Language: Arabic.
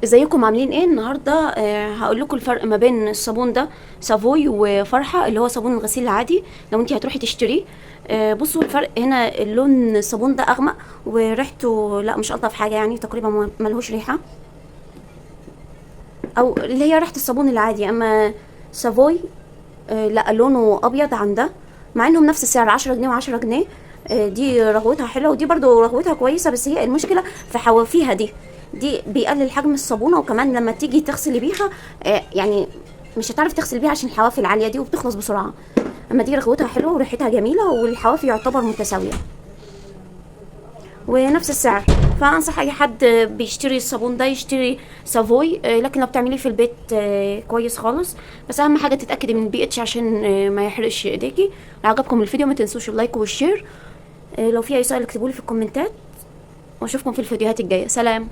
ازيكم عاملين ايه النهارده؟ هقول لكم الفرق ما بين الصابون ده سافوي وفرحه اللي هو صابون الغسيل العادي لو انت هتروحي تشتريه. بصوا الفرق هنا، اللون الصابون ده اغمق وريحته لا مش الطف حاجه، يعني تقريبا ملهوش ريحه او اللي هي ريحه الصابون العادي. اما سافوي لا لونه ابيض عن ده، مع انهم نفس السعر 10 جنيه و10 جنيه. دي رغوتها حلوه ودي برضو رغوتها كويسه، بس هي المشكله في حوافيها دي بيقلل حجم الصابونه، وكمان لما تيجي تغسلي بيها يعني مش هتعرف تغسل بيها عشان الحواف العاليه دي وبتخلص بسرعه. اما دي رغوتها حلوه وريحتها جميله والحواف يعتبر متساويه ونفس السعر. فانصح اي حد بيشتري الصابون ده يشتري سافوي، لكن لو بتعمليه في البيت كويس خالص. بس اهم حاجه تتاكدي من البي اتش عشان ما يحرقش ايديكي. لو عجبكم الفيديو ما تنسوش اللايك والشير. لو في اي سؤال اكتبولي في الكومنتات، واشوفكم في الفيديوهات الجايه. سلام.